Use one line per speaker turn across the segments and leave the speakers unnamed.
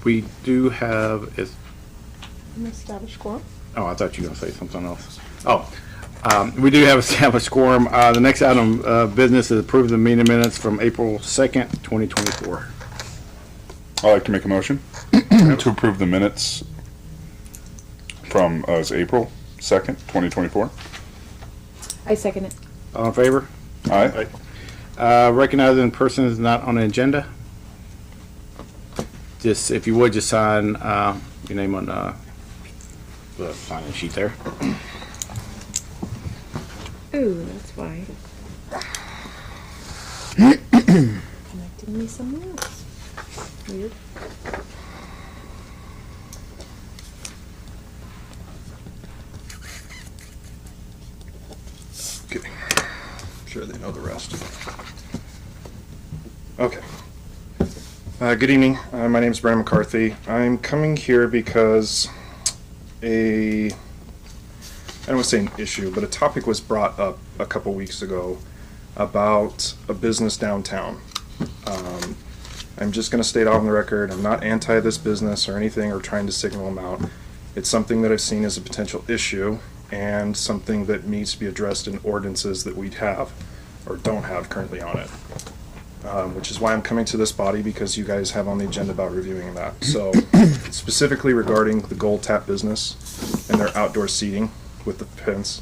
we do have is.
An established quorum.
Oh, I thought you were going to say something else. Oh, we do have established quorum. The next item of business is approve the meeting minutes from April 2nd, 2024.
I'd like to make a motion to approve the minutes from April 2nd, 2024.
I second it.
All in favor?
Aye.
Recognizing person is not on the agenda. Just, if you would, just sign your name on the sign-in sheet there.
Ooh, that's why. Connecting me somewhere else. Weird.
Okay. I'm sure they know the rest. Okay. Good evening. My name is Brandon McCarthy. I'm coming here because I don't want to say an issue, but a topic was brought up a couple weeks ago about a business downtown. I'm just going to state on the record, I'm not anti this business or anything or trying to signal them out. It's something that I've seen as a potential issue and something that needs to be addressed in ordinances that we have or don't have currently on it. Which is why I'm coming to this body, because you guys have on the agenda about reviewing that. So specifically regarding the Gold Tap business and their outdoor seating with the fence.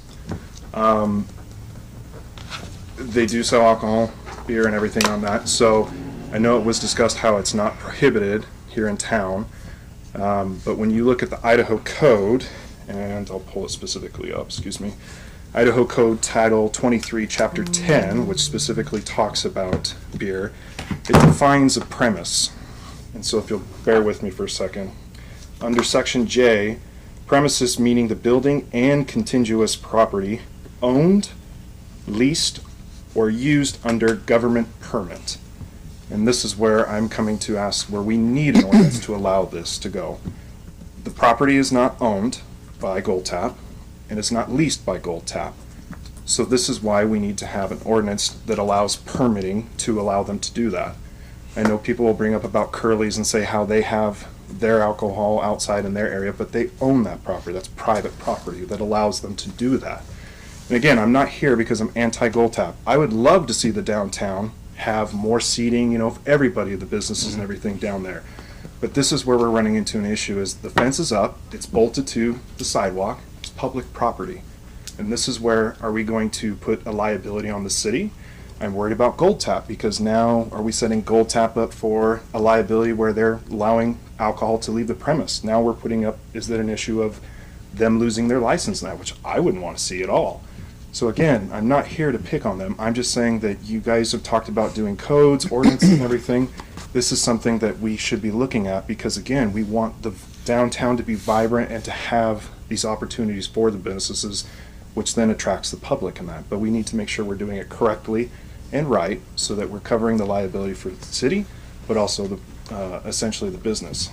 They do sell alcohol, beer and everything on that. So I know it was discussed how it's not prohibited here in town. But when you look at the Idaho Code, and I'll pull it specifically up, excuse me. Idaho Code Title 23, Chapter 10, which specifically talks about beer, it defines a premise. And so if you'll bear with me for a second. Under Section J, premises meaning the building and contiguous property owned, leased, or used under government permit. And this is where I'm coming to ask where we need an ordinance to allow this to go. The property is not owned by Gold Tap, and it's not leased by Gold Tap. So this is why we need to have an ordinance that allows permitting to allow them to do that. I know people will bring up about Curly's and say how they have their alcohol outside in their area, but they own that property. That's private property that allows them to do that. And again, I'm not here because I'm anti-Gold Tap. I would love to see the downtown have more seating, you know, for everybody, the businesses and everything down there. But this is where we're running into an issue is the fence is up, it's bolted to the sidewalk, it's public property. And this is where are we going to put a liability on the city? I'm worried about Gold Tap because now are we setting Gold Tap up for a liability where they're allowing alcohol to leave the premise? Now we're putting up, is that an issue of them losing their license now, which I wouldn't want to see at all. So again, I'm not here to pick on them. I'm just saying that you guys have talked about doing codes, ordinances and everything. This is something that we should be looking at because again, we want the downtown to be vibrant and to have these opportunities for the businesses, which then attracts the public in that. But we need to make sure we're doing it correctly and right so that we're covering the liability for the city, but also the essentially the business.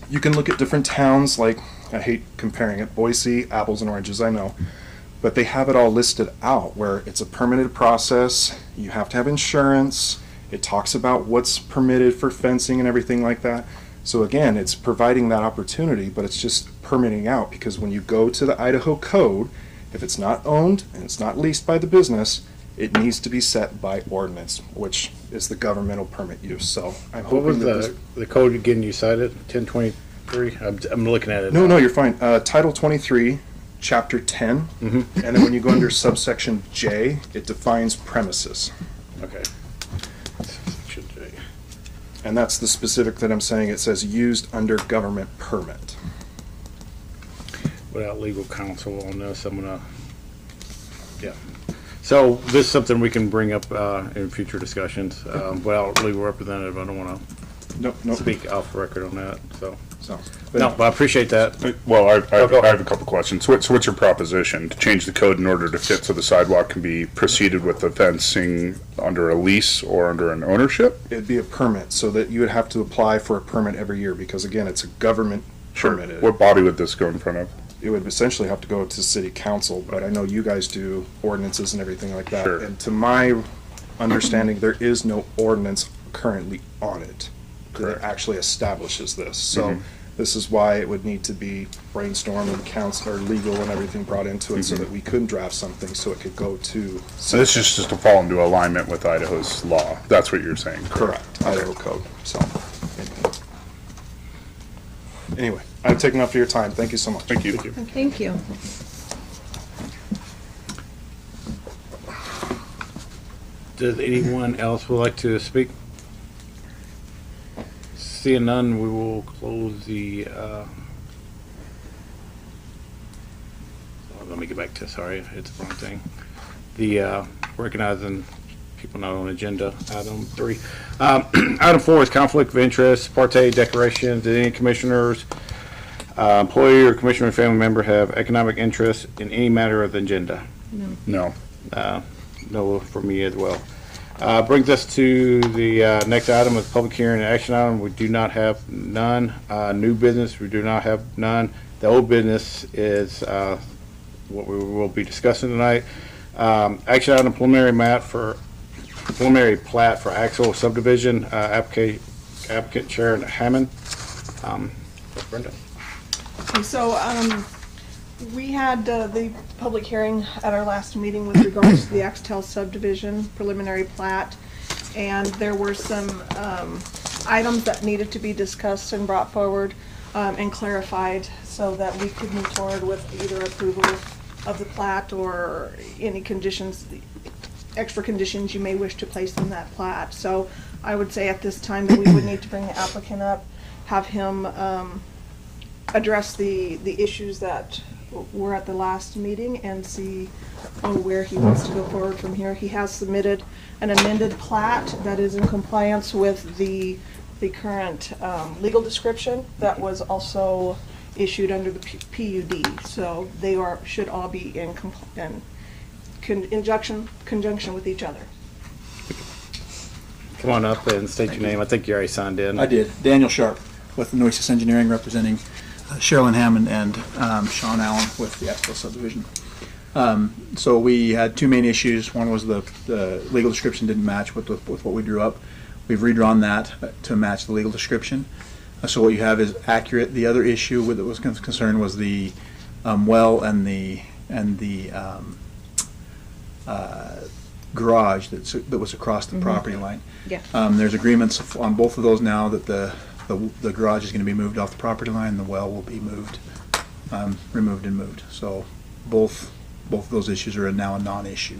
You can look at different towns, like, I hate comparing it, Boise, apples and oranges, I know, but they have it all listed out where it's a permitted process, you have to have insurance, it talks about what's permitted for fencing and everything like that. So again, it's providing that opportunity, but it's just permitting out because when you go to the Idaho Code, if it's not owned and it's not leased by the business, it needs to be set by ordinance, which is the governmental permit use. So I'm hoping
What was
that
the code again you cited? 1023? I'm looking at it.
No,
now.
no, you're fine. Title 23, Chapter 10, and then when you go under subsection J, it defines premises.
Okay. Section J.
And that's the specific that I'm saying. It says used under government permit.
Without legal counsel on this, I'm gonna, yeah. So this is something we can bring up in future discussions. Without legal representative, I don't wanna
Nope.
speak off record on that, so.
So,
No, but I appreciate that.
Well, I
go
have a couple questions. So what's your proposition? To change the code in order to fit so the sidewalk can be proceeded with the fencing under a lease or under an ownership?
it'd be a permit, so that you would have to apply for a permit every year because again, it's a government permitted.
What body would this go in front of?
It would essentially have to go to city council, but I know you guys do ordinances and everything like that.
Sure.
And to my understanding, there is no ordinance currently on it. that
Correct.
actually establishes this. So this is why it would need to be brainstormed and council or legal and everything brought into it so that we could draft something so it could go to.
So this is just to fall into alignment with Idaho's law. That's what you're saying.
Correct, Idaho code, so. Anyway, I've taken up your time. Thank you so much.
Thank you.
Thank you.
Does anyone else would like to speak? Seeing none, we will close the, let me get back to, sorry, it's the wrong thing. The, recognizing people not on agenda, item 3. Item 4 is conflict of interest, parte declarations. Did any commissioners, employee or commissioner or family member have economic interest in any matter of the agenda?
No.
No for me as well. Brings us to the next item is public hearing and action item. We do not have none. New business, we do not have none. The old business is what we will be discussing tonight. Action item preliminary plat for Axel subdivision, applicant Sharon Hammond. Brenda.
Okay, so, we had the public hearing at our last meeting with regards to the Axtell subdivision preliminary plat, and there were some items that needed to be discussed and brought forward and clarified so that we could move forward with either approval of the plat or any conditions, extra conditions you may wish to place in that plat. So I would say at this time that we would need to bring the applicant up, have him address the issues that were at the last meeting and see where he wants to go forward from here. He has submitted an amended plat that is in compliance with the current legal description that was also issued under the PUD. So they should all be in conjunction with each other.
Come on up and state your name. I think you already signed in.
I did. Daniel Sharp with Noises Engineering representing Sherilyn Hammond and Sean Allen with the Axtell subdivision. So we had two main issues. One was the legal description didn't match with what we drew up. We've redrawn that to match the legal description. So what you have is accurate. The other issue that was concerned was the well and the garage that was across the property line.
Yeah.
There's agreements on both of those now that the garage is going to be moved off the property line. The well will be moved, removed and moved. So both of those issues are now a non-issue.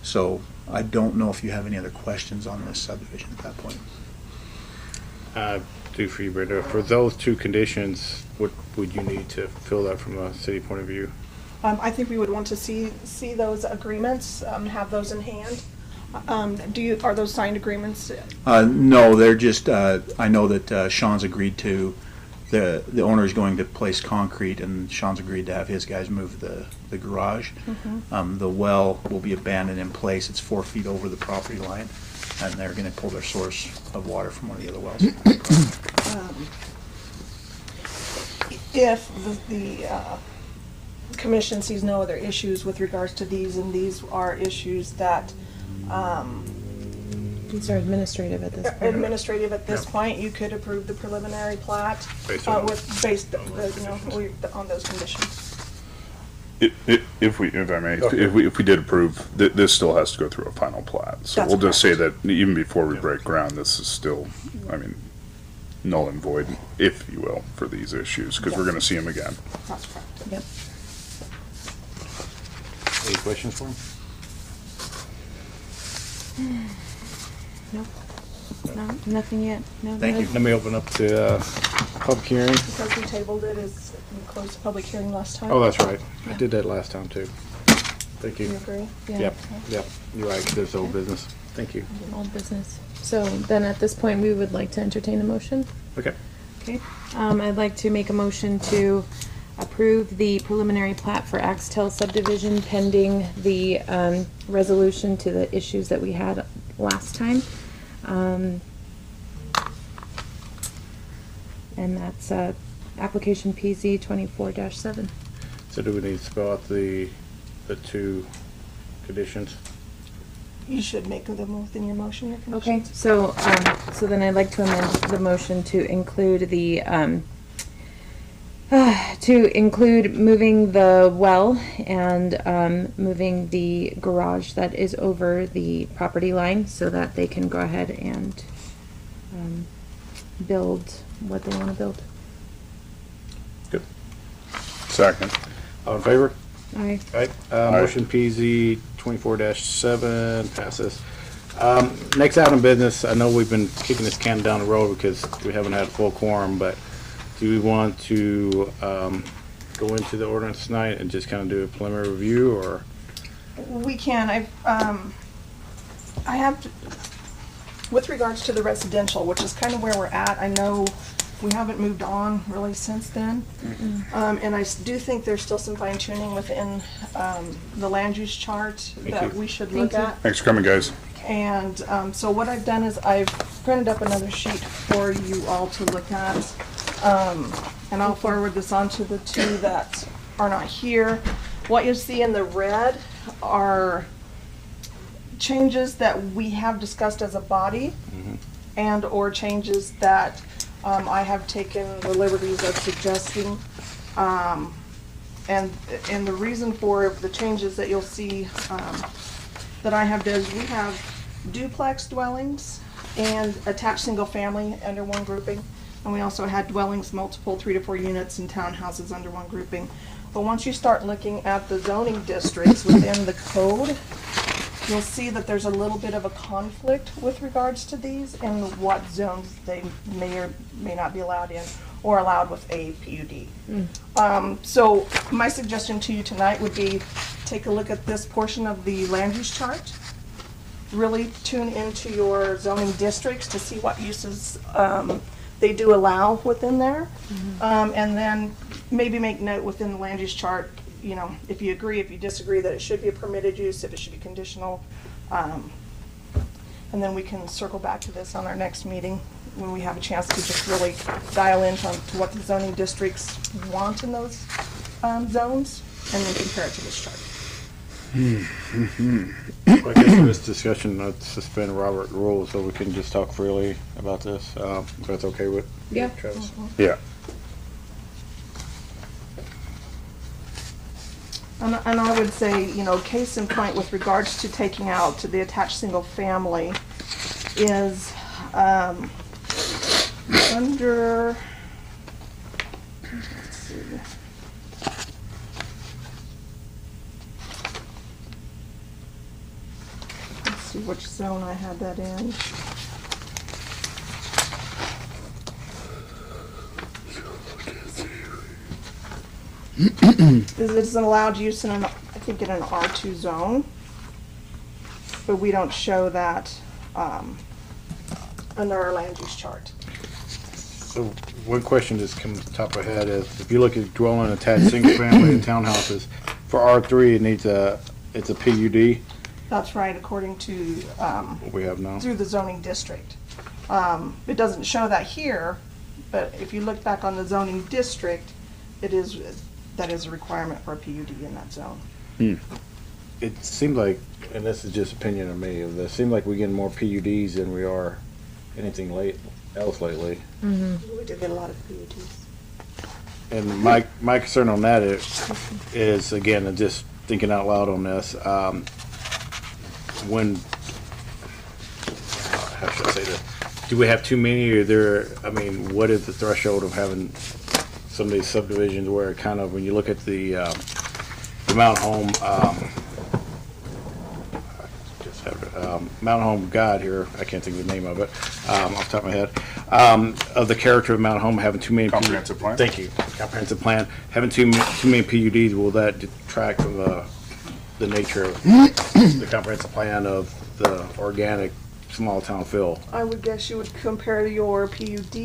So I don't know if you have any other questions on this subdivision at that point.
Do for you, Brenda. For those two conditions, what would you need to fill that from a city point of view?
I think we would want to see those agreements, have those in hand. Are those signed agreements?
No, they're just, I know that Sean's agreed to, the owner is going to place concrete and Sean's agreed to have his guys move the garage. The well will be abandoned in place. It's 4 feet over the property line and they're going to pull their source of water from one of the other wells.
If the commission sees no other issues with regards to these, and these are issues that
These are administrative at this point.
administrative at this point, you could approve the preliminary plat
Based on-
based on those conditions.
If I may, if we did approve, this still has to go through a final plat. So
That's
we'll just say
correct.
that even before we break ground, this is still, I mean, null and void, if you will, for these issues, because we're
Yes.
going to see them again.
That's correct.
Yep.
Any questions for him?
No, nothing yet. No.
Thank you.
Let me open up the public hearing.
Because we tabled it, as we closed the public hearing last time.
Oh, that's right. I did that last time too. Thank
Do you
you.
agree?
Yeah.
Yep. You're right. There's old business. Thank you.
Old business. So then at this point, we would like to entertain a motion.
Okay.
Okay. I'd like to make a motion to approve the preliminary plat for Axtell subdivision pending the resolution to the issues that we had last time. And that's application PZ 24-7.
So do we need to spell out the two conditions?
You should make them within your motion. Your
Okay,
conditions.
so then I'd like to amend the motion to include moving the well and, moving the garage that is over the property line so that they can go ahead and, build what they wanna build.
Good. Second.
All in favor?
Aye.
Right, motion PZ 24-7 passes. Next item of business, I know we've been kicking this can down the road because we haven't had a full quorum, but do we want to, go into the ordinance tonight and just kind of do a preliminary review, or?
We can. I have, with regards to the residential, which is kind of where we're at, I know we haven't moved on really since then. And I do think there's still some fine tuning within the land use chart that
you.
we should
Thank
look
you.
at.
Thanks for coming, guys.
And so what I've done is I've printed up another sheet for you all to look at. And I'll forward this on to the two that are not here. What you'll see in the red are changes that we have discussed as a body and or changes that I have taken the liberties of suggesting. And the reason for the changes that you'll see that I have done is we have duplex dwellings and attached single family under one grouping. And we also had dwellings multiple 3 to 4 units and townhouses under one grouping. But once you start looking at the zoning districts within the code, you'll see that there's a little bit of a conflict with regards to these and what zones they may or may not be allowed in or allowed with a PUD. So my suggestion to you tonight would be take a look at this portion of the land use chart. Really tune into your zoning districts to see what uses they do allow within there. And then maybe make note within the land use chart, you know, if you agree, if you disagree, that it should be a permitted use, if it should be conditional. And then we can circle back to this on our next meeting when we have a chance to just really dial into what the zoning districts want in those zones and then compare it to this chart.
I guess in this discussion, let's suspend Robert rules so we can just talk freely about this, if that's okay with you,
Yeah.
Travis?
Yeah.
And I would say, you know, case in point with regards to taking out the attached single family is under, let's see. Let's see which zone I had that in. It's an allowed use in an, I think in an R2 zone, but we don't show that under our land use chart.
So one question just comes to the top of my head is, if you look at dwelling attached single family and townhouses, for R3, it's a PUD,
That's right, according to,
what we have now.
through the zoning district. It doesn't show that here, but if you look back on the zoning district, that is a requirement for a PUD in that zone.
It seems like, and this is just opinion of me, it seems like we're getting more PUDs than we are anything else lately.
We do get a lot of PUDs.
And my concern on that is again, just thinking out loud on this, when, how should I say this? Do we have too many, or what is the threshold of having some of these subdivisions where it kind of, when you look at the Mountain Home, Mountain Home guide here, I can't think of the name of it, off the top of my head, of the character of Mountain Home having too many.
Comprehensive plan?
Thank you, comprehensive plan, having too many PUDs, will that detract from the nature of the comprehensive plan of the organic small town feel?
I would guess you would compare your PUD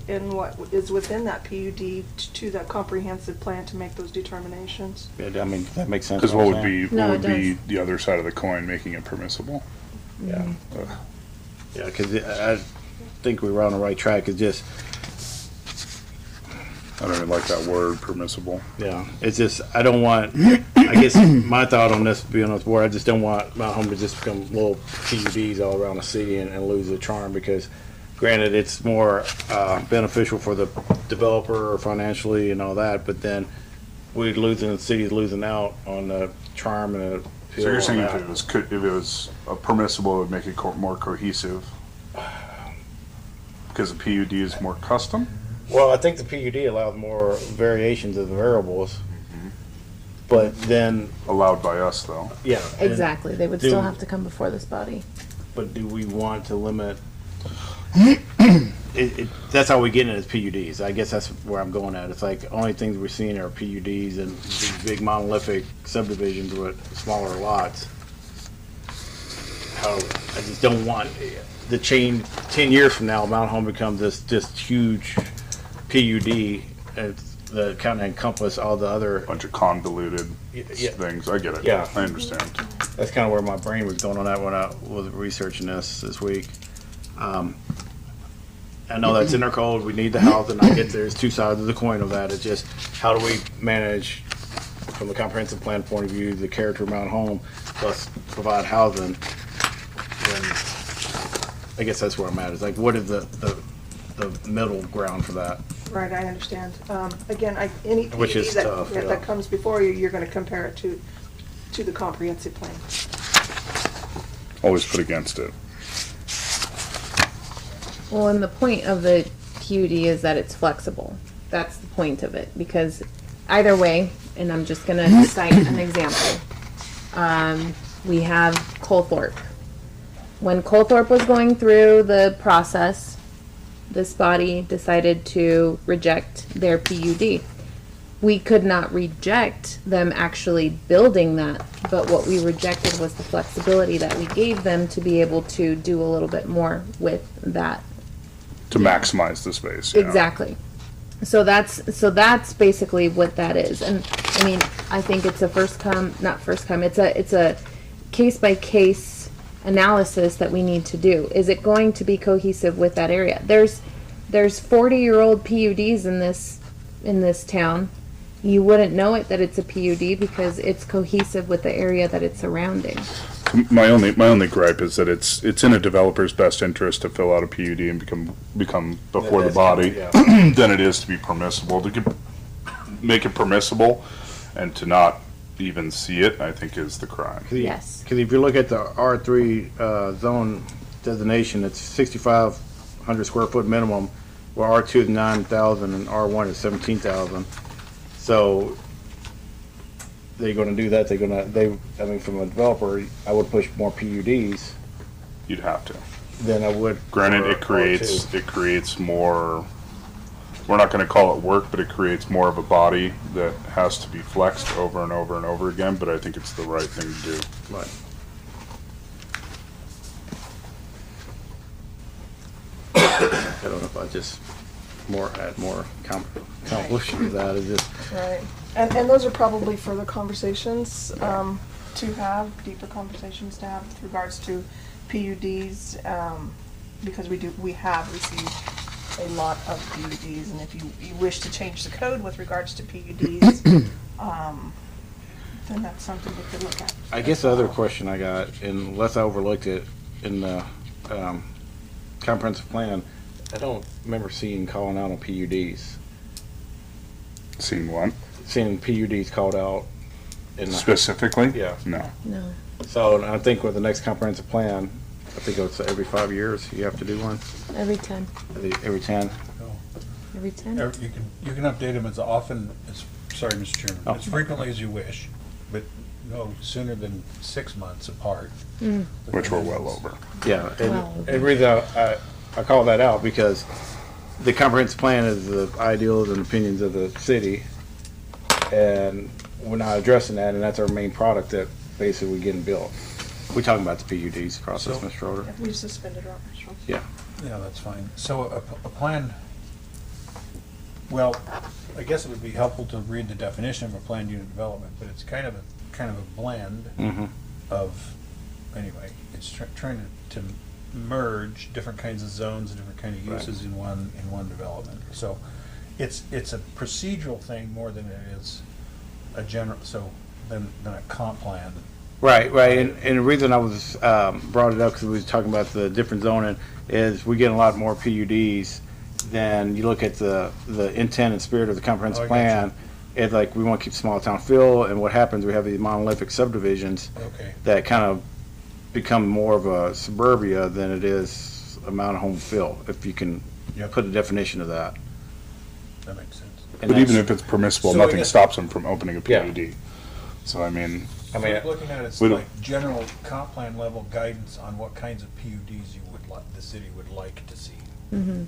and what is within that PUD to that comprehensive plan to make those determinations.
Yeah, that makes sense.
Because what would
I'm
be,
No,
what would
it
be
does.
the other side of the coin, making it permissible?
saying. Yeah, because I think we were on the right track. It's just,
I don't even like that word, permissible.
Yeah, it's just, I don't want, I guess my thought on this, being on this board, I just don't want Mount Home to just become little PUDs all around the city and lose the charm, because granted, it's more beneficial for the developer financially and all that, but then we're losing, the city's losing out on the charm and the appeal.
So you're
of
saying
that.
if it was permissible, it would make it more cohesive? Because the PUD is more custom?
Well, I think the PUD allows more variations of the variables, but then,
Allowed by us, though.
yeah. and-
Exactly, they would
Do-
still have to come before this body.
But do we want to limit? That's how we get into PUDs. I guess that's where I'm going at. It's like only things we're seeing are PUDs and these big monolithic subdivisions with smaller lots. How I just don't want the chain. 10 years from now, Mount Home becomes this huge PUD, and that kind of encompass all the other.
Bunch of convoluted
Yeah.
things. I get it.
Yeah.
I understand.
That's kind of where my brain was going on that when I was researching this week. I know that's in our code, we need the house, and I get there's two sides of the coin of that. It's just, how do we manage, from a comprehensive plan point of view, the character of Mount Home, plus provide housing? And I guess that's where I'm at, is like, what is the middle ground for that?
Right, I understand. Again, any
Which is
PUD
tough, yeah.
that comes before you, you're gonna compare it to the comprehensive plan.
Always put against it.
Well, and the point of the PUD is that it's flexible. That's the point of it, because either way, and I'm just gonna cite an example. We have Colthorpe. When Colthorpe was going through the process, this body decided to reject their PUD. We could not reject them actually building that, but what we rejected was the flexibility that we gave them to be able to do a little bit more with that.
To maximize the space. Yeah.
Exactly. So that's basically what that is. And I mean, I think it's it's a case by case analysis that we need to do. Is it going to be cohesive with that area? There's 40-year-old PUDs in this town. You wouldn't know it that it's a PUD because it's cohesive with the area that it's surrounding.
My only gripe is that it's in a developer's best interest to fill out a PUD and become before the
That's
body
kind of-
than it is to be permissible. Make it permissible and to not even see it, I think, is the crime.
Yes.
Because if you look at the R3 zone designation, it's 6,500 square foot minimum, where R2 is 9,000 and R1 is 17,000. So they're going to do that. I mean, from a developer, I would push more PUDs
You'd have to.
than I would.
Granted,
for
it creates more. We're not going to call it work, but it creates more of a body that has to be flexed over and over and over again. But I think it's the right thing to do.
Right. I don't know if I just add more complication to that. Is just
Right. And those are probably further conversations to have, deeper conversations to have with regards to PUDs, because we have received a lot of PUDs, and if you wish to change the code with regards to PUDs, then that's something we could look at.
I guess the other question I got, unless I overlooked it in the comprehensive plan, I don't remember seeing calling out on PUDs.
Seen one
Seeing PUDs called out in the,
specifically?
Yeah.
No.
No.
So I think with the next comprehensive plan, I think it's every 5 years you have to do one.
Every 10.
Every 10.
Every 10?
You can update them as often as, sorry, Mr. Chairman,
Oh.
as frequently as you wish, but no sooner than 6 months apart.
Which we're well over.
Yeah,
Wow.
and the reason I call that out because the comprehensive plan is the ideals and opinions of the city, and we're not addressing that, and that's our main product that basically we're getting built. We're talking about the PUD's process,
So-
Mr. Schroeder.
If we suspended our operations.
Yeah.
Yeah, that's fine. So a plan, well, I guess it would be helpful to read the definition of a planned unit development, but it's kind of a blend
Mm-hmm.
of, anyway, it's trying to merge different kinds of zones and different kind of uses in one development. So it's a procedural thing more than it is a general, than a comp plan.
Right, and the reason I was, brought it up, because we was talking about the different zoning, is we get a lot more PUDs than you look at the intent and spirit of the
Oh, I
comprehensive
got
plan. It's like, we want to keep small town feel, and what happens, we have these monolithic subdivisions
Okay.
that kind of become more of a suburbia than it is a mountain home feel, if you can
Yep.
put a definition of that.
That makes sense.
And
But even
that's-
if it's permissible,
So I
nothing
guess-
stops them from opening a
Yeah.
PUD. So I mean,
Looking at it, it's
we don't-
like general comp plan level guidance on what kinds of PUDs you would like, the city would like to see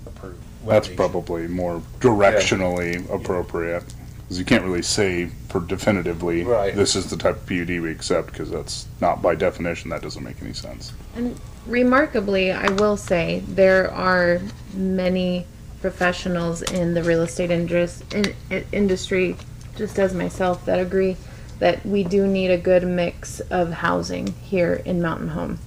approved.
that's
Validation.
probably more directionally appropriate. Because you can't really say for definitively,
Right.
this is the type of PUD we accept, because that's not by definition, that doesn't make any sense.
And remarkably, I will say, there are many professionals in the real estate industry, just as myself, that agree that we do need a good mix of housing here in Mountain Home.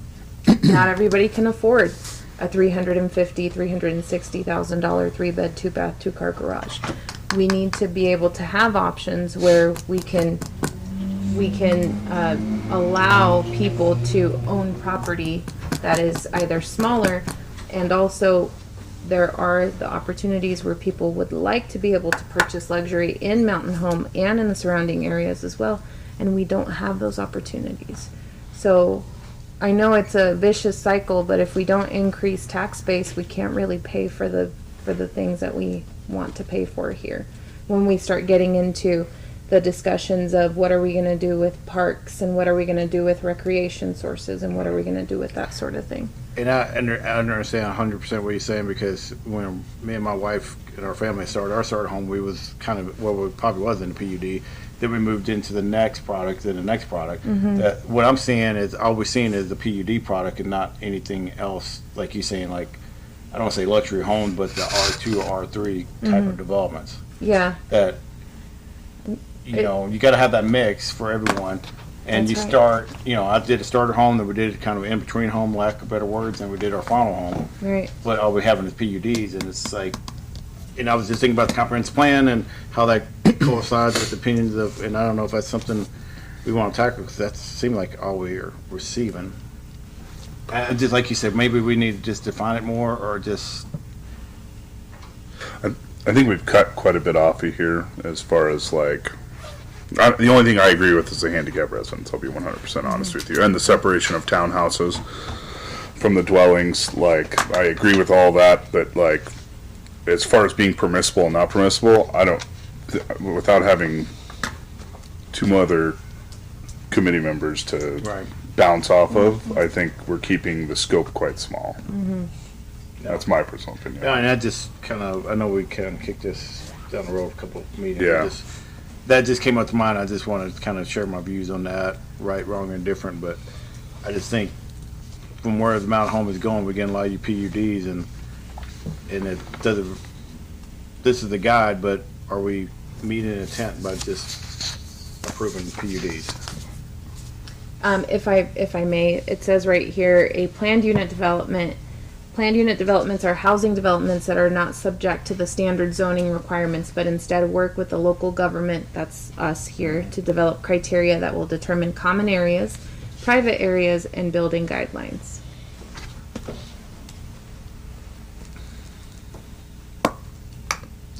Not everybody can afford a $360,000 3-bed, 2-bath, 2-car garage. We need to be able to have options where we can allow people to own property that is either smaller, and also there are the opportunities where people would like to be able to purchase luxury in Mountain Home and in the surrounding areas as well, and we don't have those opportunities. So I know it's a vicious cycle, but if we don't increase tax base, we can't really pay for the things that we want to pay for here. When we start getting into the discussions of what are we going to do with parks, and what are we going to do with recreation sources, and what are we going to do with that sort of thing.
And I understand 100% what you're saying, because when me and my wife and our family started our starter home, we was kind of, well, we probably was in the PUD. Then we moved into the next product, then the next product. That, what I'm seeing is, all we're seeing is the PUD product and not anything else, like you're saying, like, I don't want to say luxury homes, but the R2 or R3 type of developments.
Yeah,
That, you know, you got to have that mix for everyone. And
That's
you
right.
start, you know, I did a starter home, then we did kind of in between home, lack of better words, and we did our final home.
right.
But all we having is PUDs, and it's like, and I was just thinking about the comprehensive plan and how that coincides with opinions of, and I don't know if that's something we want to tackle, because that seemed like all we are receiving. And just like you said, maybe we need to just define it more, or just,
I think we've cut quite a bit off of here as far as like, the only thing I agree with is the handicap residence, I'll be 100% honest with you, and the separation of townhouses from the dwellings, like, I agree with all that, but like, as far as being permissible and not permissible, I don't, without having two other committee members to
Right.
bounce off of, I think we're keeping the scope quite small. That's my personal opinion.
yeah, and that just kind of, I know we can kick this down the road a couple of meetings.
Yeah.
That just came up to mind. I just wanted to kind of share my views on that, right, wrong, and different. But I just think from where the Mount Home is going, we're getting a lot of PUDs, and it doesn't. This is the guide, but are we meeting an intent by just approving PUDs?
If I may, it says right here, a planned unit development. Planned unit developments are housing developments that are not subject to the standard zoning requirements, but instead work with the local government, that's us here, to develop criteria that will determine common areas, private areas, and building guidelines.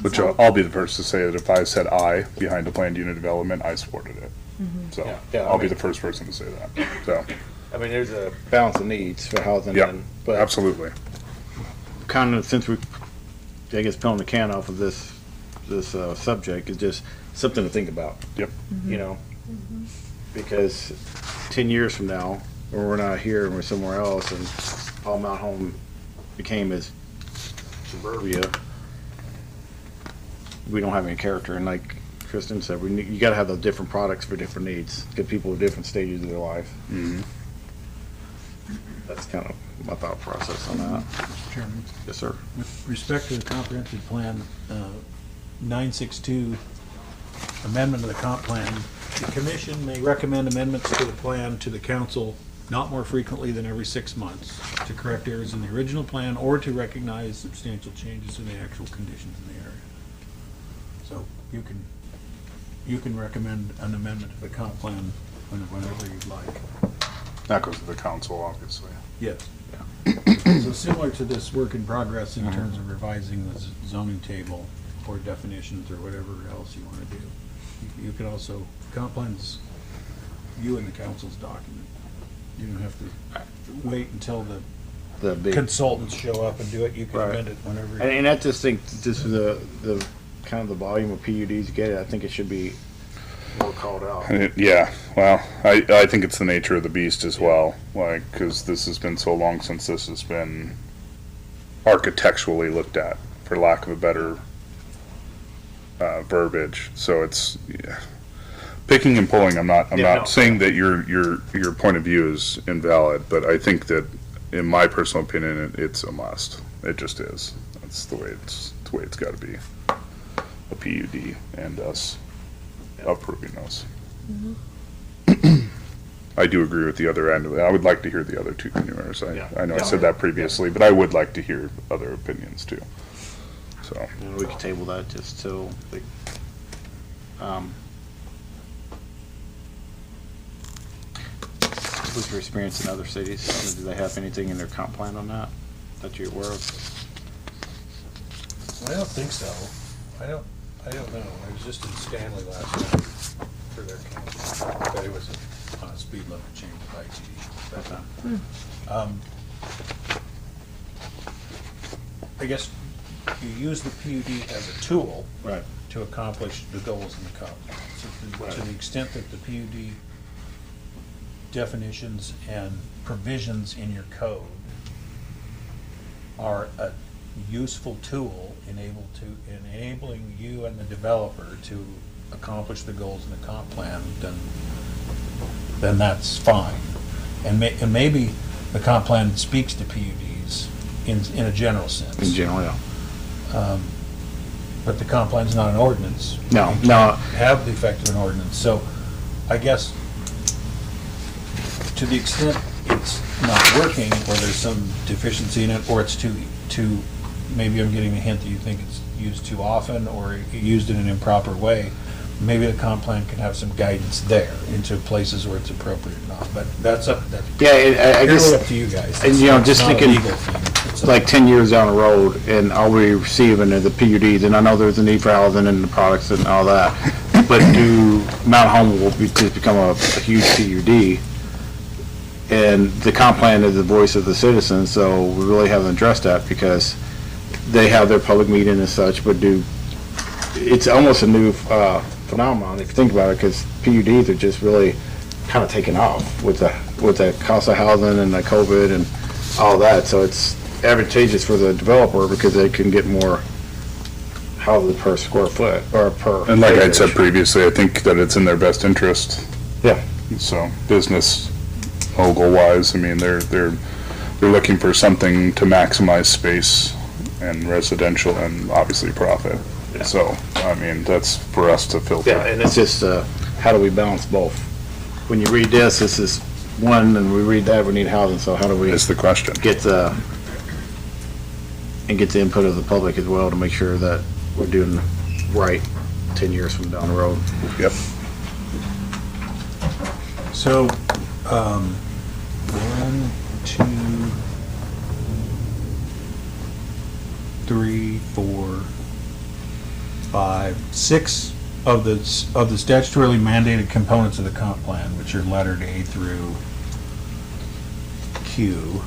Which I'll be the first to say that if I said I behind a planned unit development, I supported it. So
Yeah, I
I'll be
mean-
the first person to say that. So
I mean, there's a balance of needs for housing,
yeah,
but
absolutely.
kind of since we, I guess, peeling the can off of this subject is just something to think about.
Yep.
You know, because 10 years from now, or we're not here and we're somewhere else, and all Mount Home became as suburbia, we don't have any character. And like Kristen said, you got to have those different products for different needs. Get people at different stages of their life. That's kind of my thought process on that.
Mr. Chairman,
Yes, sir.
with respect to the comprehensive plan, 962 amendment of the comp plan, the commission may recommend amendments to the plan to the council not more frequently than every 6 months to correct errors in the original plan or to recognize substantial changes in the actual conditions in the area. So you can recommend an amendment to the comp plan whenever you'd like.
That goes to the council, obviously.
Yes. So similar to this work in progress in terms of revising the zoning table or definitions or whatever else you want to do. You can also, comp plan's you and the council's document. You don't have to wait until the
The big,
consultants show up and do it. You can
Right.
amend it whenever.
and I just think just the kind of the volume of PUDs you get, I think it should be more called out.
Yeah, well, I think it's the nature of the beast as well, like, because this has been so long since this has been architecturally looked at, for lack of a better verbiage. So it's picking and pulling. I'm not
Yeah, no.
saying that your point of view is invalid, but I think that, in my personal opinion, it's a must. It just is. That's the way it's got to be. A PUD and us approving those. I do agree with the other end of it. I would like to hear the other two canoers. I know I said that previously, but I would like to hear other opinions too. So,
And we could table that just till, like, what's your experience in other cities? Do they have anything in their comp plan on that you're aware of?
I don't think so. I don't know. I was just in Stanley last night for their council, but it was on a speed limit change of ITD. I guess you use the PUD as a tool
Right.
to accomplish the goals in the comp plan. So to the extent that the PUD definitions and provisions in your code are a useful tool enabling you and the developer to accomplish the goals in the comp plan, then that's fine. And maybe the comp plan speaks to PUDs in a general sense.
In general, yeah.
But the comp plan's not an ordinance.
No,
You
no.
can't have the effect of an ordinance. So I guess to the extent it's not working, or there's some deficiency in it, or it's too, maybe I'm getting a hint that you think it's used too often, or used in an improper way, maybe the comp plan can have some guidance there into places where it's appropriate or not. But that's
Yeah, I guess,
purely up to you guys.
and, you know, just
It's not a
thinking,
legal thing. It's a-
like 10 years down the road, and all we receiving are the PUDs, and I know there's a need for housing and the products and all that, but do Mount Homer will just become a huge PUD, and the comp plan is the voice of the citizens, so we really haven't addressed that, because they have their public meeting and such, but it's almost a new phenomenon, if you think about it, because PUDs are just really kind of taken off with the cost of housing and the COVID and all that, so it's advantageous for the developer because they can get more housing per square foot or per.
and like I'd said
acreage.
previously, I think that it's in their best interest.
Yeah.
So business mogul wise, I mean, they're looking for something to maximize space and residential and obviously profit.
Yeah.
So, I mean, that's for us to filter.
Yeah, and it's just, how do we balance both? When you read this is one, and we read that, we need housing, so how do we
Is the question.
get the input of the public as well to make sure that we're doing right 10 years from down the road?
Yep.
So, 1, 2, 3, 4, 5, 6 of the statutorily mandated components of the comp plan, which are lettered A through Q,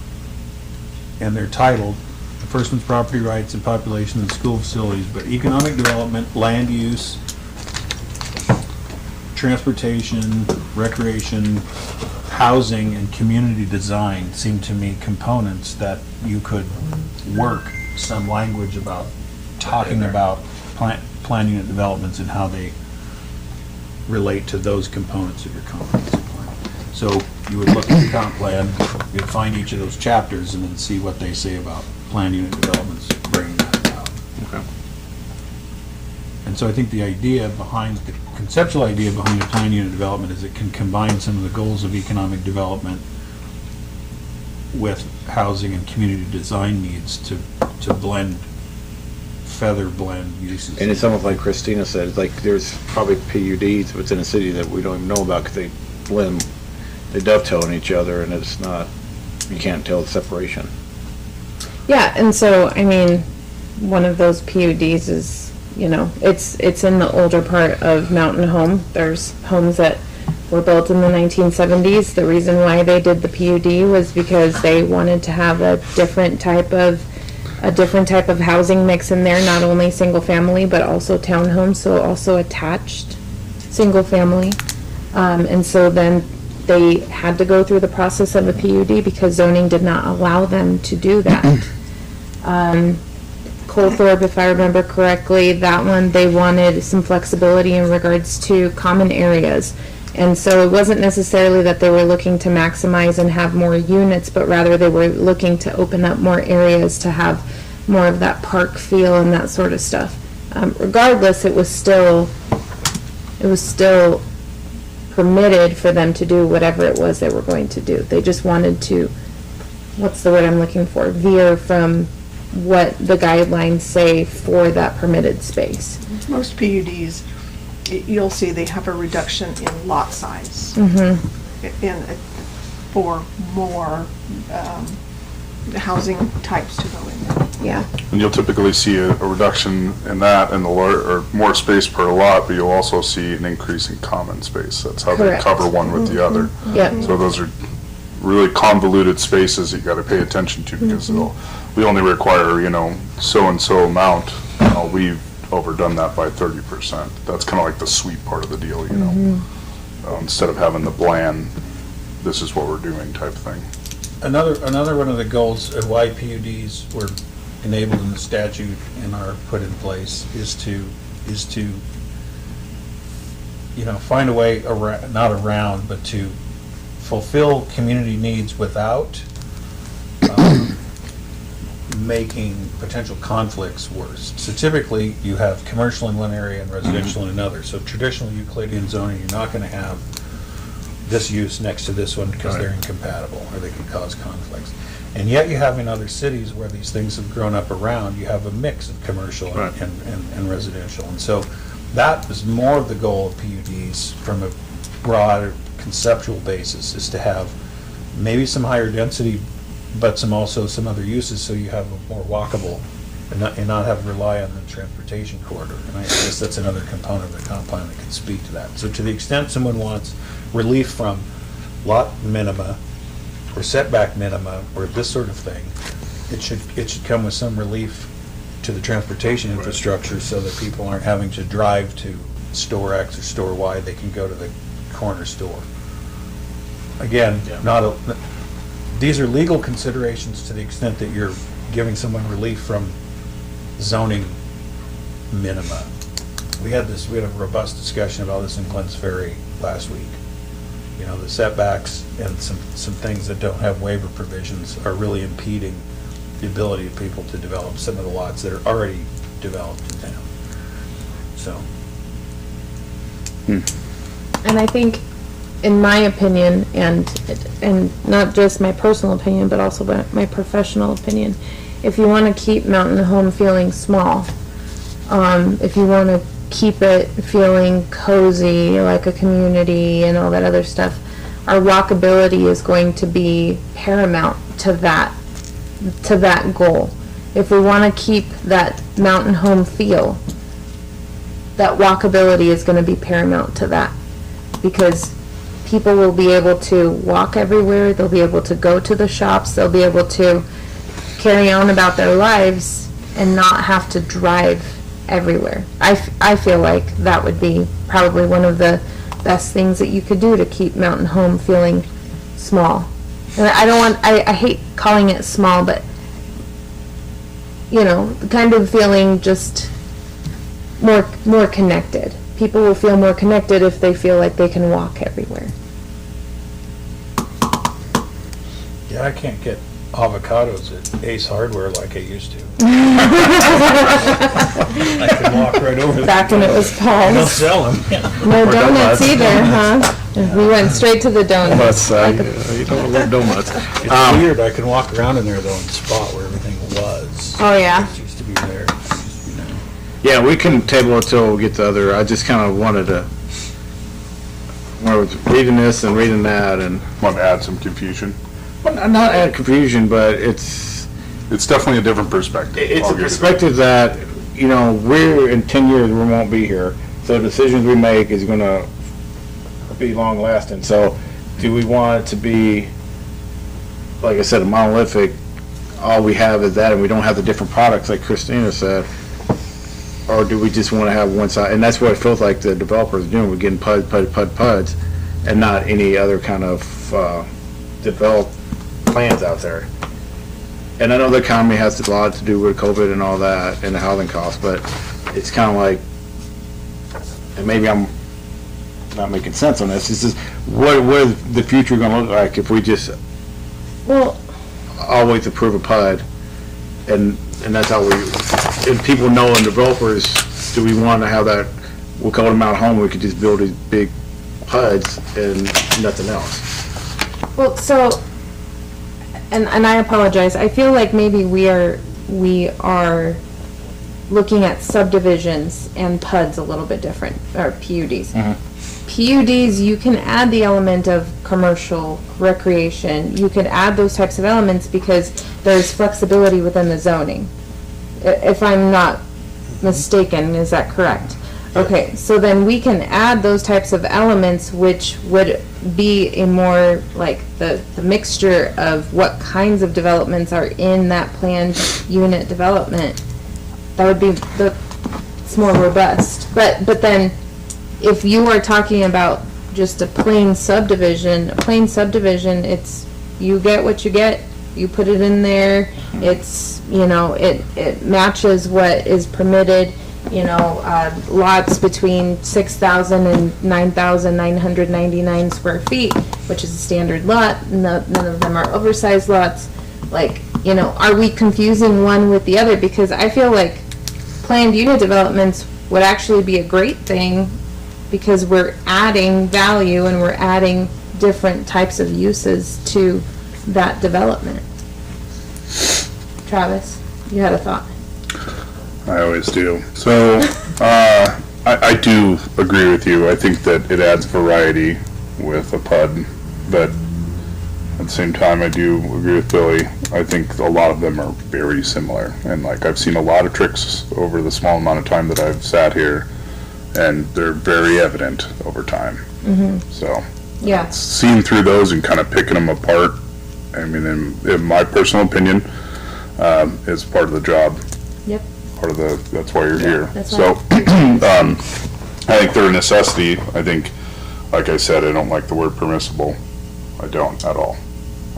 and they're titled, the first one's property rights and population and school facilities, but economic development, land use, transportation, recreation, housing, and community design seem to me components that you could work some language about talking about plan unit developments and how they relate to those components of your comprehensive plan. So you would look at the comp plan, you'd find each of those chapters and then see what they say about plan unit developments, bringing that about.
Okay.
And so I think the conceptual idea behind a plan unit development is it can combine some of the goals of economic development with housing and community design needs to blend feather blend uses.
And it's almost like Christina said, it's like there's probably PUDs within a city that we don't even know about because they blend, they dovetail on each other and it's not, you can't tell the separation.
Yeah, and so, I mean, one of those PUDs is, you know, it's in the older part of Mountain Home. There's homes that were built in the 1970s. The reason why they did the PUD was because they wanted to have a different type of housing mix in there, not only single family, but also townhomes, so also attached single family. And so then they had to go through the process of a PUD because zoning did not allow them to do that. Colthorpe, if I remember correctly, that one, they wanted some flexibility in regards to common areas. And so it wasn't necessarily that they were looking to maximize and have more units, but rather they were looking to open up more areas to have more of that park feel and that sort of stuff. Regardless, it was still permitted for them to do whatever it was they were going to do. They just wanted to, what's the word I'm looking for, veer from what the guidelines say for that permitted space.
Most PUDs, you'll see they have a reduction in lot size. For more housing types to go in there.
Yeah.
And you'll typically see a reduction in that and or more space per lot, but you'll also see an increase in common space. That's how
Correct.
they cover one with the other.
Yep.
So those are really convoluted spaces that you gotta pay attention to because we only require, so-and-so amount. We've overdone that by 30%. That's kinda like the sweet part of the deal, instead of having the bland, this is what we're doing type thing.
Another one of the goals of why PUDs were enabled in the statute and are put in place is to find a way around, not around, but to fulfill community needs without making potential conflicts worse. So typically, you have commercial in one area and residential in another. So traditional Euclidean zoning, you're not going to have this use next to this one because they're incompatible or they can cause conflicts. And yet you have in other cities where these things have grown up around, you have a mix of commercial and residential. And so that is more of the goal of PUDs from a broad conceptual basis, is to have maybe some higher density, but some other uses, so you have a more walkable and not have to rely on the transportation corridor. And I guess that's another component of the comp plan that can speak to that. So to the extent someone wants relief from lot minima or setback minima or this sort of thing, it should come with some relief to the transportation infrastructure so that people aren't having to drive to store X or store Y. They can go to the corner store. Again, these are legal considerations to the extent that you're giving someone relief from zoning minima. We had a robust discussion about this in Glens Ferry last week. The setbacks and some things that don't have waiver provisions are really impeding the ability of people to develop some of the lots that are already developed in town. So.
And I think, in my opinion, and not just my personal opinion, but also my professional opinion, if you want to keep Mountain Home feeling small, if you want to keep it feeling cozy, like a community and all that other stuff, our walkability is going to be paramount to that goal. If we want to keep that Mountain Home feel, that walkability is going to be paramount to that, because people will be able to walk everywhere, they'll be able to go to the shops, they'll be able to carry on about their lives and not have to drive everywhere. I feel like that would be probably one of the best things that you could do to keep Mountain Home feeling small. And I hate calling it small, but the kind of feeling just more connected. People will feel more connected if they feel like they can walk everywhere.
Yeah, I can't get avocados at Ace Hardware like I used to. I could walk right over there.
Back when it was
They don't
Paul's.
sell them.
No donuts either, huh? We went straight to the donuts.
You don't love donuts.
It's weird, I can walk around in there though and spot where everything was.
Oh, yeah.
It used to be there. It used to be now.
Yeah, we can table it till we get the other, I just kind of wanted to, when I was reading this and reading that, and,
Want to add some confusion?
well, not add confusion, but it's
Definitely a different perspective.
a
I'll give you that.
perspective that, we're, in 10 years, we won't be here. So decisions we make is gonna be long lasting. So do we want it to be, like I said, a monolithic, all we have is that and we don't have the different products like Christina said? Or do we just want to have one side? And that's what it feels like the developers are doing. We're getting PUDs, and not any other kind of developed plans out there. And I know the economy has a lot to do with COVID and all that and the housing costs, but it's kind of like, and maybe I'm not making sense on this, it's just, what is the future going to look like if we just
Well,
always approve a PUD, and that's how we, and people know, and developers, do we want to have that, we'll call them out home, we could just build these big PUDs and nothing else.
well, so, and I apologize, I feel like maybe we are looking at subdivisions and PUDs a little bit different, or PUDs. PUDs, you can add the element of commercial, recreation, you could add those types of elements because there's flexibility within the zoning. If I'm not mistaken, is that correct? Okay, so then we can add those types of elements which would be a more, like, the mixture of what kinds of developments are in that planned unit development. That would be it's more robust. But then, if you are talking about just a plain subdivision, it's, you get what you get, you put it in there, it's, it matches what is permitted, lots between 6,000 and 9,999 square feet, which is a standard lot, none of them are oversized lots. Like, are we confusing one with the other? Because I feel like planned unit developments would actually be a great thing because we're adding value and we're adding different types of uses to that development. Travis, you had a thought?
I always do. So, I do agree with you. I think that it adds variety with a PUD, but at the same time, I do agree with Billy. I think a lot of them are very similar. And like, I've seen a lot of tricks over the small amount of time that I've sat here, and they're very evident over time. So,
Yeah.
seeing through those and kind of picking them apart, I mean, in my personal opinion, is part of the job.
Yep.
Part of that's why you're here.
That's
So,
why-
I think they're a necessity. I think, like I said, I don't like the word permissible. I don't at all.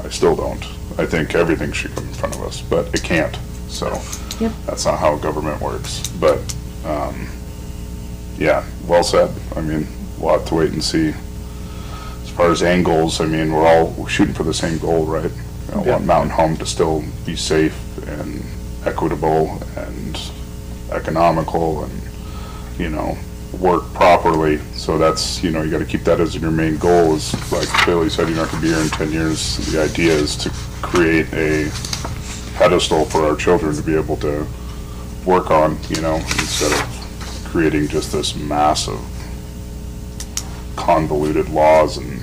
I still don't. I think everything should come in front of us, but it can't. So,
Yep.
that's not how government works. But, yeah, well said. I mean, we'll have to wait and see. As far as end goals, I mean, we're all shooting for the same goal, right? I want Mountain Home to still be safe and equitable and economical and, work properly. So that's, you gotta keep that as your main goal. Is like Billy said, you're not gonna be here in 10 years. The idea is to create a pedestal for our children to be able to work on, instead of creating just this massive convoluted laws and,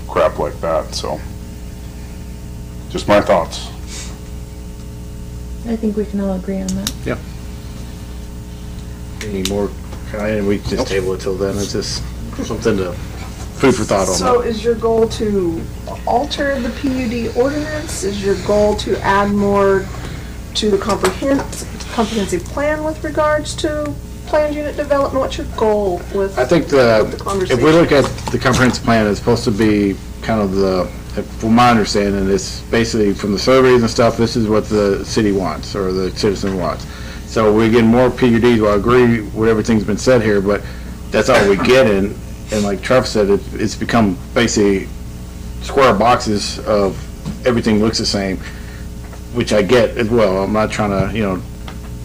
crap like that. So, just my thoughts.
I think we can all agree on that.
Any more, and we just table it till then, it's just something to, food for thought on
So
that.
is your goal to alter the PUD ordinance? Is your goal to add more to the comprehensive plan with regards to planned unit development? What's your goal with?
I think if we look at the comprehensive plan, it's supposed to be kind of from my understanding, it's basically from the surveys and stuff, this is what the city wants, or the citizen wants. So we get more PUDs, well, I agree with everything's been said here, but that's all we get in. And like Trev said, it's become basically square boxes of everything looks the same, which I get as well. I'm not trying to,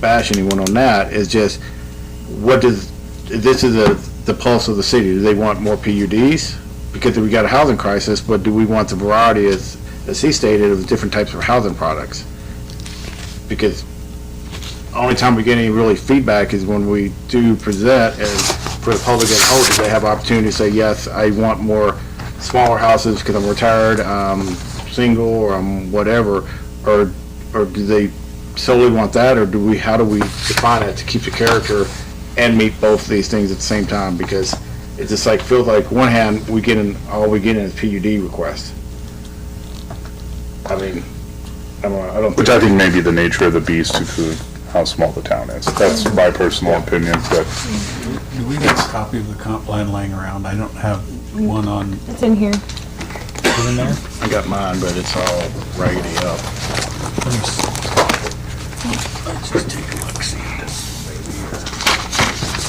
bash anyone on that. It's just, this is the pulse of the city. Do they want more PUDs? Because we got a housing crisis, but do we want the variety, as he stated, of different types of housing products? Because only time we get any really feedback is when we do present, and for the public at whole, do they have opportunity to say, yes, I want more smaller houses because I'm retired, single, or I'm whatever, or do they solely want that, or how do we define it to keep the character and meet both of these things at the same time? Because it just like, feels like one hand, all we get in is PUD requests. I mean, I don't.
Which I think may be the nature of the beast to how small the town is. That's my personal opinion, but
Do we have a copy of the comp plan laying around? I don't have one on,
It's in here.
is it in there?
I got mine, but it's all raggedy up.
Let me see. Let's just take a look, see this baby here.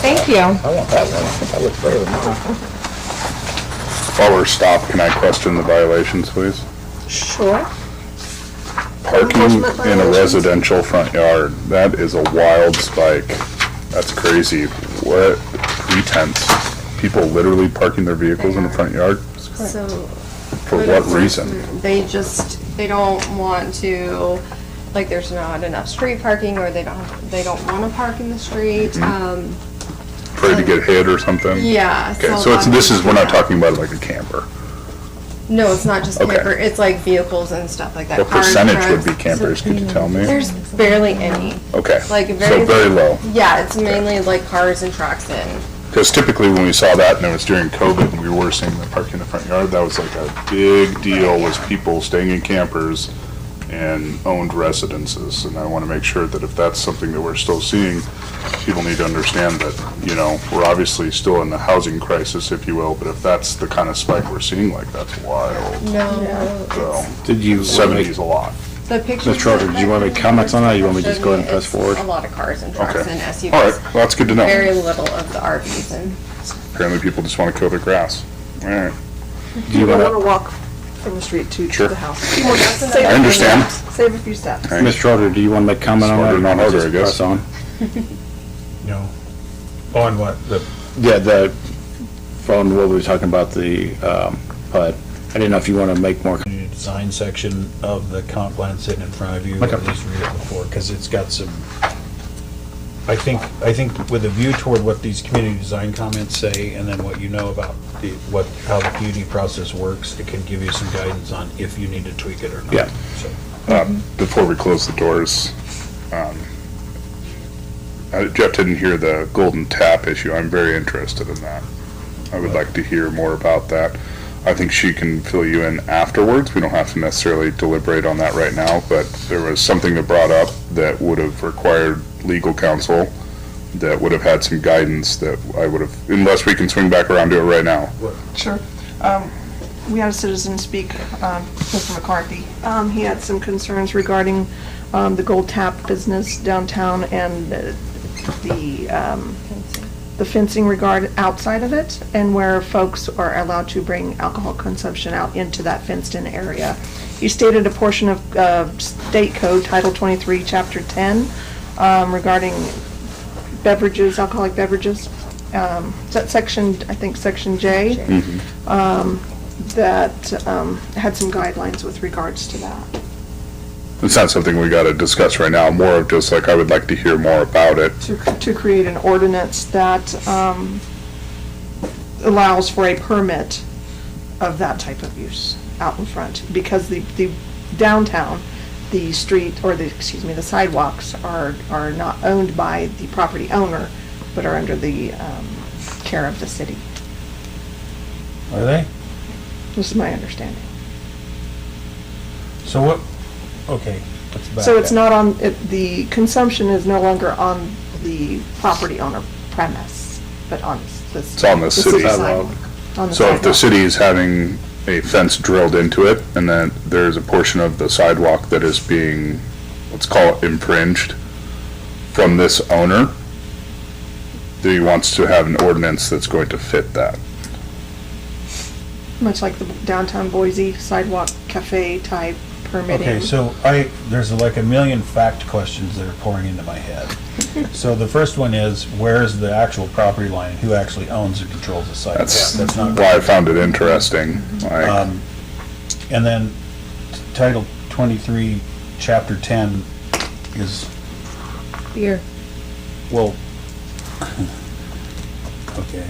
Thank you.
I want that one. That looks better than mine.
while we're stopped, can I question the violations, please?
Sure.
Parking
Enforcement
in a
violations?
residential front yard, that is a wild spike. That's crazy. What pretense? People literally parking their vehicles in the front yard?
So.
For what reason?
They don't want to, like, there's not enough street parking, or they don't want to park in the street.
Afraid to get hit or something?
Yeah.
Okay,
a
so
lot of
we're not
that.
talking about like a camper.
No, it's not just
Okay.
camper, it's like vehicles and stuff like that.
What
cars,
percentage would be
trucks.
campers, could you tell me?
There's barely any.
Okay,
Like
so
very.
very low.
Yeah, it's mainly like cars and trucks and.
Because typically when we saw that, and it was during COVID, and we were seeing the parking in the front yard, that was like a big deal, was people staying in campers and owned residences. And I want to make sure that if that's something that we're still seeing, people need to understand that, you know, we're obviously still in the housing crisis, if you will, but if that's the kind of spike we're seeing, like, that's wild.
No.
So,
Did you,
70's a lot.
The pictures.
Ms. Schroeder, do you want to make comments on that, or you want me to just go ahead and press
It's
forward?
A lot of cars and trucks
Okay.
and SUVs.
All right, well, that's good to know.
Very little of the RVs and.
Apparently people just want to kill their grass. All right.
Do you
don't
want
want to walk from the street to
Sure.
the house. A few more steps.
I understand.
Save a few steps.
Ms. Schroeder, do you want to make comment on that?
Smarter, not
or
harder,
just
I guess.
Press on.
No. On what? The,
Yeah, from what we were talking about, but I didn't know if you want to make more.
community design section of the comp plan sitting in front of you,
Okay.
or just read it before, because it's got some, I think with a view toward what these community design comments say, and then what you know about how the PUD process works, it can give you some guidance on if you need to tweak it or not.
Yeah.
So,
Before we close the doors, Jeff didn't hear the golden tap issue. I'm very interested in that. I would like to hear more about that. I think she can fill you in afterwards. We don't have to necessarily deliberate on that right now, but there was something that brought up that would have required legal counsel, that would have had some guidance that I would have, unless we can swing back around to it right now.
Sure. We had a citizen speak, Mr. McCarthy. He had some concerns regarding the Gold Tap business downtown and the fencing outside of it, and where folks are allowed to bring alcohol consumption out into that fenced-in area. He stated a portion of State Code, Title 23, Chapter 10, regarding beverages, alcoholic beverages. That section, I think Section J, that had some guidelines with regards to that.
It's not something we gotta discuss right now, more of just like, I would like to hear more about it.
To create an ordinance that allows for a permit of that type of use out in front. Because the downtown, the street, or the sidewalks are not owned by the property owner, but are under the care of the city.
Are they?
This is my understanding.
So what, okay, let's back
So it's
up.
not on, the consumption is no longer on the property owner premise, but on the.
It's on the city.
sidewalk. On the
So if the
sidewalk.
city is having a fence drilled into it, and then there's a portion of the sidewalk that is being, let's call it infringed, from this owner, that he wants to have an ordinance that's going to fit that.
Much like the downtown Boise sidewalk cafe type permitting.
Okay, so there's like a million fact questions that are pouring into my head. So the first one is, where's the actual property line, and who actually owns and controls the site?
That's
That's not.
why I found it interesting. Like,
And then Title 23, Chapter 10 is,
Beer.
well, okay.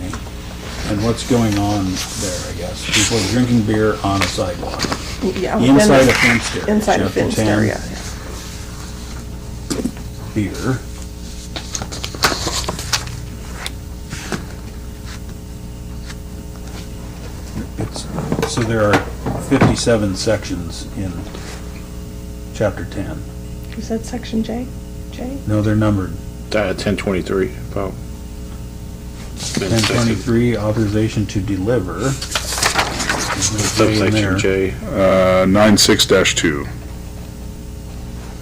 And what's going on there, I guess? People are drinking beer on a sidewalk.
Yeah.
Inside a fenced area.
Inside a
Chapter
fenced
10,
area.
Beer. So there are 57 sections in Chapter 10.
You said section J? J?
No, they're numbered.
1023, about.
1023, authorization to deliver. There's no J in there.
Subsection J.
96-2.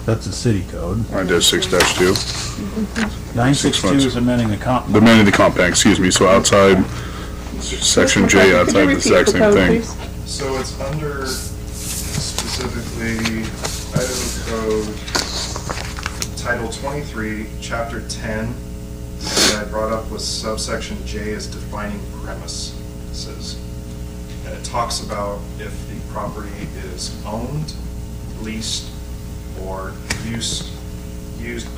That's the city code.
I did 6-2.
962 is amending the comp.
The amending the compact, excuse me, so outside, section J,
Could
outside
you
the
repeat
exact same
code,
thing.
please?
So it's under specifically Idaho Code, Title 23, Chapter 10, that I brought up was subsection J is defining premises. And it talks about if the property is owned, leased, or used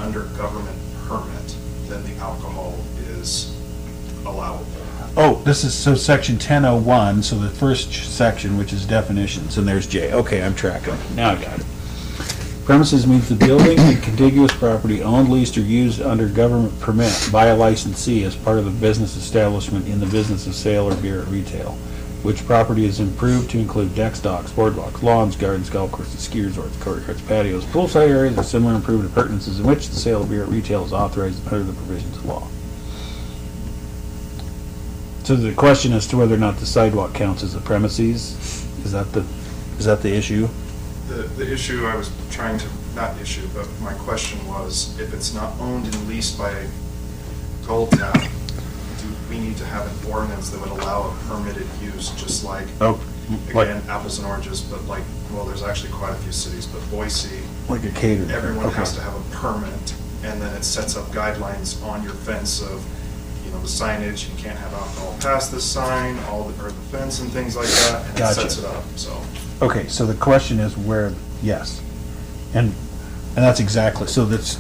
under government permit, then the alcohol is allowable.
Oh, this is, so section 1001, so the first section, which is definitions, and there's J. Okay, I'm tracking. Now I got it. Premises means the building and contiguous property owned, leased, or used under government permit by a licensee as part of a business establishment in the business of sale or beer at retail, which property is improved to include decks, docks, boardwalks, lawns, gardens, golf courses, ski resorts, courtyards, patios, poolside areas, or similar improved appurtenances in which the sale of beer at retail is authorized under the provisions of law. So the question as to whether or not the sidewalk counts as a premises, is that the issue?
The issue I was trying to, not issue, but my question was, if it's not owned and leased by Gold Tap, do we need to have an ordinance that would allow a permitted use, just like,
Oh, like,
again, apples and oranges, but like, well, there's actually quite a few cities, but Boise,
like a caterer.
everyone
Okay.
has to have a permit, and then it sets up guidelines on your fence of, you know, the signage, you can't have alcohol past this sign, or the fence and things like that, and it
Gotcha.
sets it up, so.
Okay, so the question is where, yes. And that's exactly, so that's,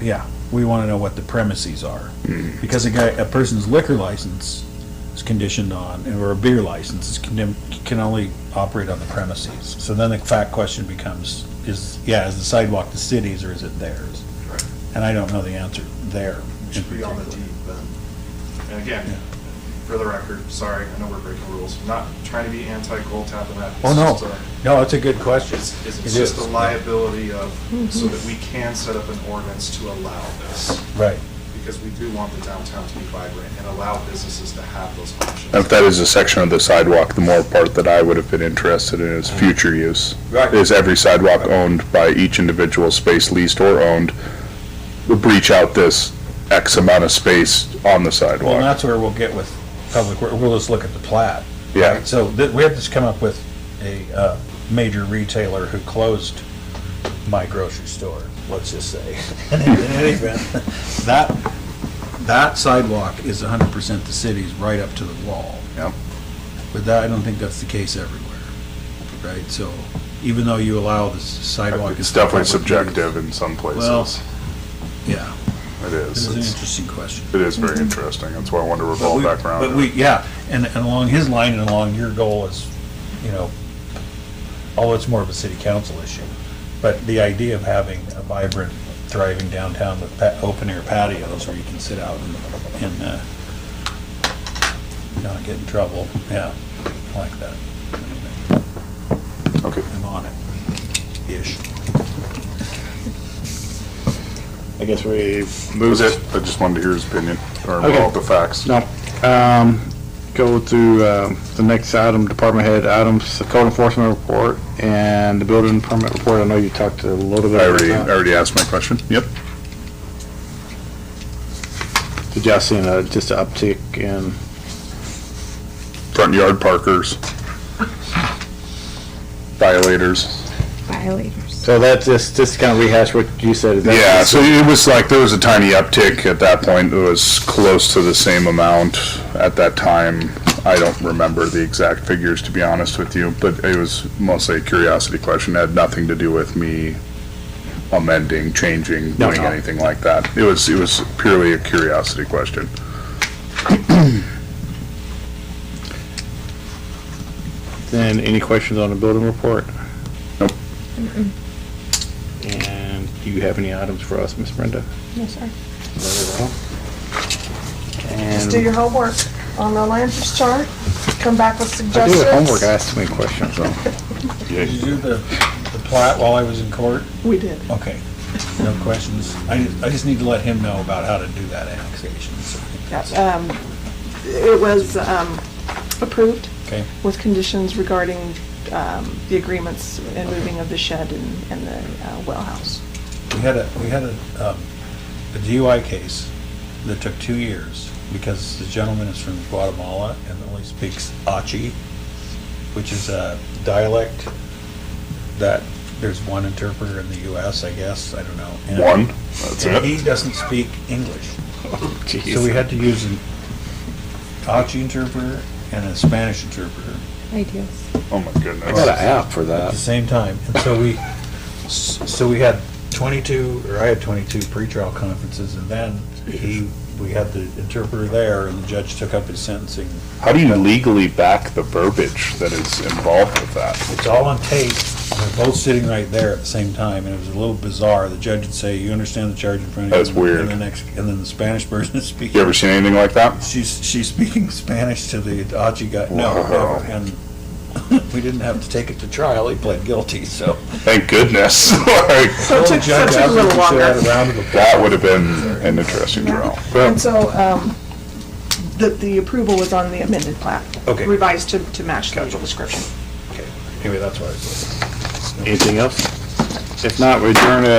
yeah, we want to know what the premises are. Because a person's liquor license is conditioned on, or a beer license is can only operate on the premises. So then the fact question becomes, is the sidewalk the city's or is it theirs?
Right.
And I don't know the answer there.
It should be on the deed then. And again, for the record, sorry, I know we're breaking rules, I'm not trying to be anti-Gold Tap and that.
Oh, no, no, it's a good question.
It's
It
just
is.
a liability of, so that we can set up an ordinance to allow this.
Right.
Because we do want the downtown to be vibrant and allow businesses to have those options.
If that is a section of the sidewalk, the more part that I would have been interested in is future use.
Right.
Is every sidewalk owned by each individual, space leased or owned, will breach out this X amount of space on the
Well, and
sidewalk.
that's where we'll get with public, we'll just look at the plat.
Yeah.
Right? So we have to come up with a major retailer who closed my grocery store, let's just say. And in any event, that sidewalk is 100% the city's right up to the wall.
Yep.
But that, I don't think that's the case everywhere, right? So even though you allow the sidewalk.
It's
as
definitely
public use-
subjective in some
Well,
places.
yeah,
It
this
is.
is an
It's-
interesting question.
It is very interesting. That's why I wanted to revolve back around.
But we, yeah, and along his line and along your goal is, you know, although it's more of a city council issue, but the idea of having a vibrant, thriving downtown with open-air patios where you can sit out and not get in trouble, yeah, I like that.
Okay.
I'm on it, ish.
I guess we
That was it. I just wanted to hear his opinion, or
Okay.
all the facts.
No. Go through the next item, department head items, the code enforcement report and the building permit report. I know you talked a little bit
I
about
already,
that.
I already asked my question. Yep.
Did y'all see just an uptick in,
Front yard parkers. Violators.
Violators.
so that's just kind of rehash what you said. Is that-
Yeah, so it was like, there was a tiny uptick at that point. It was close to the same amount at that time. I don't remember the exact figures, to be honest with you, but it was mostly a curiosity question. It had nothing to do with me amending, changing,
No,
doing
no.
anything like that. It was purely a curiosity question.
Then, any questions on the building report?
Nope.
And do you have any items for us, Miss Brenda?
No, sir.
And
Do your homework on the land use chart, come back with
I
suggestions.
do homework, I asked too many questions, so.
Did you do the plat while I was in court?
We did.
Okay, no questions. I just need to let him know about how to do that annexation, so,
Yeah, it was approved
okay?
with conditions regarding the agreements and moving of the shed and the well house.
We had a DUI case that took 2 years because the gentleman is from Guatemala and only speaks Achi, which is a dialect that there's one interpreter in the U.S., I guess, I don't know. And-
One, that's
and
it.
he doesn't speak English.
Jeez.
So we had to use an Achi interpreter and a Spanish interpreter
Ideas.
Oh my
I got an
goodness.
app for
at the
that.
same time. And so we had 22, or I had 22 pretrial conferences, and then we had the interpreter there, and the judge took up his sentencing.
How do you legally back the verbiage that is involved with that?
It's all on tape. They're both sitting right there at the same time, and it was a little bizarre. The judge would say, "You understand the charge in front of you."
That's weird.
And then the Spanish person is speaking.
You ever seen anything like that?
She's speaking Spanish to the Achi guy. No,
Wow.
never. And we didn't have to take it to trial. He pled guilty, so.
Thank goodness. Like,
So it took a little longer.
that would have been an interesting trial.
And so the approval was on the amended plat.
Okay.
Revised to match the legal description.
Okay. Anyway, that's what I was saying.
Anything else? If not, we adjourn at